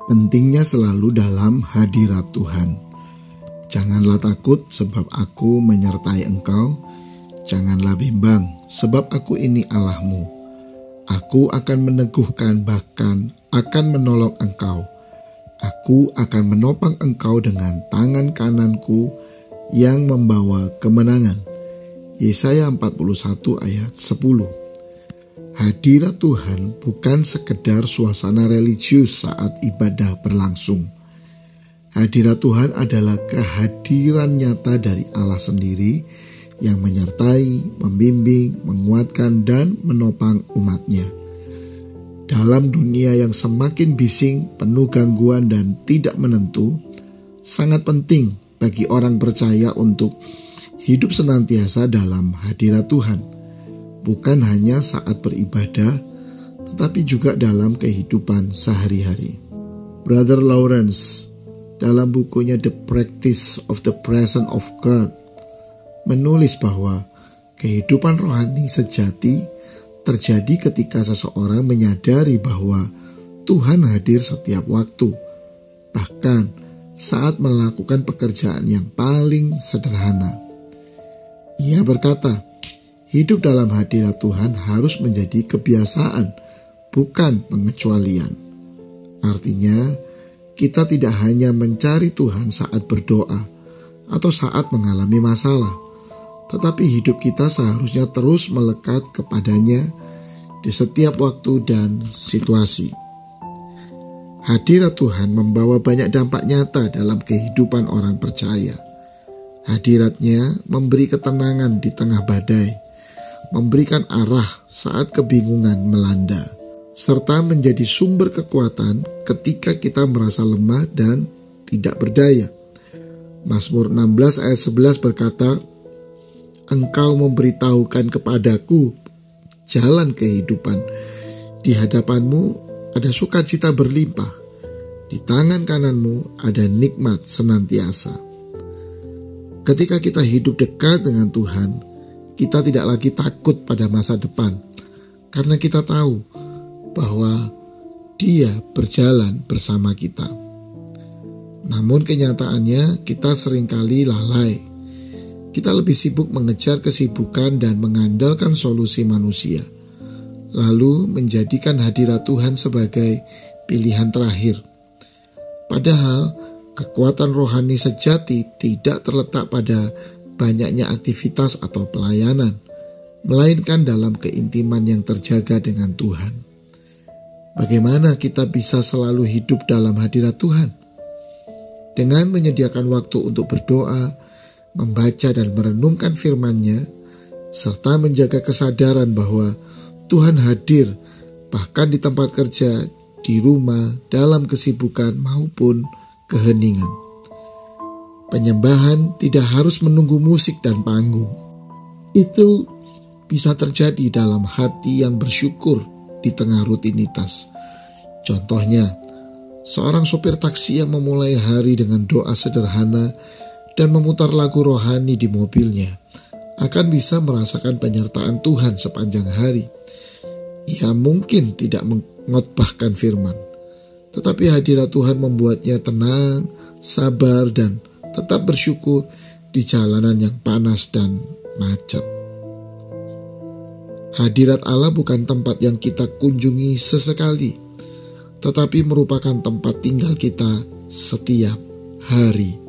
Pentingnya selalu dalam hadirat Tuhan. Janganlah takut sebab aku menyertai engkau. Janganlah bimbang sebab aku ini Allahmu. Aku akan meneguhkan bahkan akan menolong engkau. Aku akan menopang engkau dengan tangan kananku yang membawa kemenangan. Yesaya 41 ayat 10. Hadirat Tuhan bukan sekedar suasana religius saat ibadah berlangsung. Hadirat Tuhan adalah kehadiran nyata dari Allah sendiri yang menyertai, membimbing, menguatkan, dan menopang umatnya. Dalam dunia yang semakin bising, penuh gangguan, dan tidak menentu, sangat penting bagi orang percaya untuk hidup senantiasa dalam hadirat Tuhan. Bukan hanya saat beribadah, tetapi juga dalam kehidupan sehari-hari. Brother Lawrence dalam bukunya The Practice of the Presence of God menulis bahwa kehidupan rohani sejati terjadi ketika seseorang menyadari bahwa Tuhan hadir setiap waktu, bahkan saat melakukan pekerjaan yang paling sederhana. Ia berkata, hidup dalam hadirat Tuhan harus menjadi kebiasaan, bukan pengecualian. Artinya, kita tidak hanya mencari Tuhan saat berdoa atau saat mengalami masalah, tetapi hidup kita seharusnya terus melekat kepadanya di setiap waktu dan situasi. Hadirat Tuhan membawa banyak dampak nyata dalam kehidupan orang percaya. Hadiratnya memberi ketenangan di tengah badai, memberikan arah saat kebingungan melanda, serta menjadi sumber kekuatan ketika kita merasa lemah dan tidak berdaya. Mazmur 16 ayat 11 berkata, Engkau memberitahukan kepadaku jalan kehidupan. Di hadapanmu ada sukacita berlimpah. Di tangan kananmu ada nikmat senantiasa. Ketika kita hidup dekat dengan Tuhan, kita tidak lagi takut pada masa depan karena kita tahu bahwa Dia berjalan bersama kita. Namun kenyataannya kita seringkali lalai. Kita lebih sibuk mengejar kesibukan dan mengandalkan solusi manusia, lalu menjadikan hadirat Tuhan sebagai pilihan terakhir. Padahal kekuatan rohani sejati tidak terletak pada banyaknya aktivitas atau pelayanan, melainkan dalam keintiman yang terjaga dengan Tuhan. Bagaimana kita bisa selalu hidup dalam hadirat Tuhan? Dengan menyediakan waktu untuk berdoa, membaca dan merenungkan firman-Nya, serta menjaga kesadaran bahwa Tuhan hadir bahkan di tempat kerja, di rumah, dalam kesibukan maupun keheningan. Penyembahan tidak harus menunggu musik dan panggung. Itu bisa terjadi dalam hati yang bersyukur di tengah rutinitas. Contohnya, seorang sopir taksi yang memulai hari dengan doa sederhana dan memutar lagu rohani di mobilnya akan bisa merasakan penyertaan Tuhan sepanjang hari. Ia mungkin tidak mengotbahkan firman, tetapi hadirat Tuhan membuatnya tenang, sabar, dan tetap bersyukur di jalanan yang panas dan macet. Hadirat Allah bukan tempat yang kita kunjungi sesekali, tetapi merupakan tempat tinggal kita setiap hari.